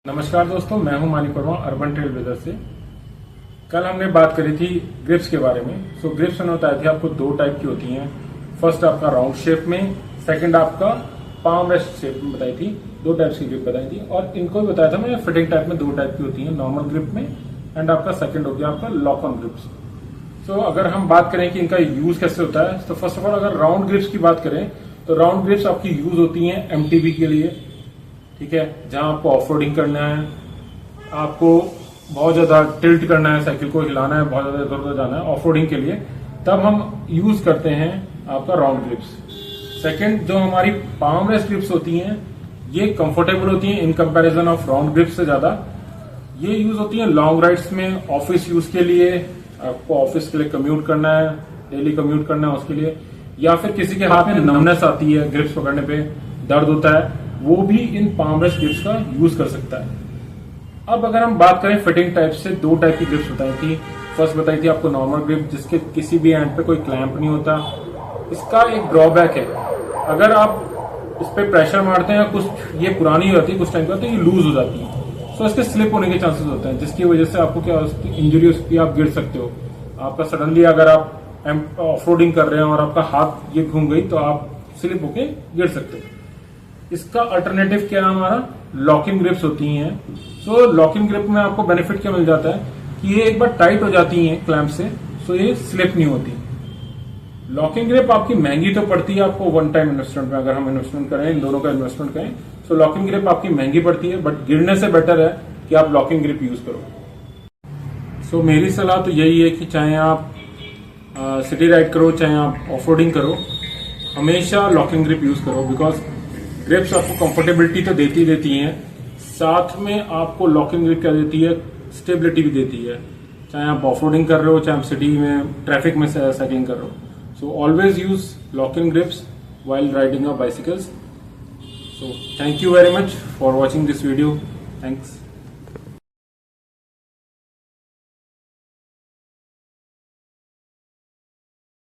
नमस्कार दोस्तों, मैं हूं Manik Verma urban trail brothers से। कल हमने बात करी थी ग्रिप्स के बारे में। ग्रिप्स मैंने बताया थी आपको दो टाइप की होती हैं। फर्स्ट आपका राउंड शेप में, सेकंड आपका पाम रेस्ट शेप में बताई थी। दो टाइप्स की ग्रिप बताई थी और इनको भी बताया था मैंने फिटिंग टाइप में दो टाइप की होती हैं, नॉर्मल ग्रिप में एंड आपका सेकंड हो गया आपका लॉक ऑन ग्रिप्स। अगर हम बात करें कि इनका यूज कैसे होता है, तो फर्स्ट ऑफ ऑल अगर राउंड ग्रिप्स की बात करें तो राउंड ग्रिप्स आपकी यूज होती हैं एमटीबी के लिए, ठीक है, जहां आपको ऑफ रोडिंग करना है, आपको बहुत ज्यादा टिल्ट करना है, साइकिल को हिलाना है, बहुत ज्यादा इधर उधर जाना है ऑफ रोडिंग के लिए, तब हम यूज करते हैं आपका राउंड ग्रिप्स। सेकंड जो हमारी पाम रेस्ट ग्रिप्स होती हैं, ये कंफर्टेबल होती हैं in comparison of round grips से ज्यादा। ये यूज होती है लॉन्ग राइड्स में, ऑफिस यूज के लिए, आपको ऑफिस के लिए कम्यूट करना है, डेली कम्यूट करना है उसके लिए, या फिर किसी के हाथ में नमनेस आती है, ग्रिप्स पकड़ने पे दर्द होता है, वो भी इन पाम रेस्ट ग्रिप्स का यूज कर सकता है। अब अगर हम बात करें फिटिंग टाइप से, दो टाइप की ग्रिप्स बताई थी। फर्स्ट बताई थी आपको नॉर्मल ग्रिप, जिसके किसी भी एंड पे कोई क्लैंप नहीं होता। इसका एक ड्रॉबैक है, अगर आप इस पे प्रेशर मारते हैं, कुछ ये पुरानी हो जाती है कुछ टाइम बाद, तो ये लूज हो जाती है। इसके स्लिप होने के चांसेस होते हैं, जिसकी वजह से आपको क्या इंजरी हो सकती है, आप गिर सकते हो। आपका सडनली अगर आप ऑफ रोडिंग कर रहे हैं और आपका हाथ ये घूम गई तो आप स्लिप होके गिर सकते हो। इसका अल्टरनेटिव क्या है, हमारा लॉकिंग ग्रिप्स होती हैं। लॉकिंग ग्रिप में आपको बेनिफिट क्या मिल जाता है कि ये एक बार टाइट हो जाती हैं क्लैंप से, ये स्लिप नहीं होती। लॉकिंग ग्रिप आपकी महंगी तो पड़ती है आपको वन टाइम इन्वेस्टमेंट में, अगर हम इन्वेस्टमेंट करें, इन दोनों का इन्वेस्टमेंट करें, लॉकिंग ग्रिप आपकी महंगी पड़ती है, बट गिरने से बेटर है कि आप लॉकिंग ग्रिप यूज करो। मेरी सलाह तो यही है कि चाहे आप सिटी राइड करो, चाहे आप ऑफ रोडिंग करो, हमेशा लॉकिंग ग्रिप यूज करो। बिकॉज ग्रिप्स आपको कंफर्टेबिलिटी तो देती हैं, साथ में आपको लॉकिंग ग्रिप क्या देती है, स्टेबिलिटी भी देती है। चाहे आप ऑफ रोडिंग कर रहे हो, चाहे आप सिटी में ट्रैफिक में साइकिलिंग कर रहे हो, always use locking grips while riding our bicycles. Thank you very much for watching this video. Thanks.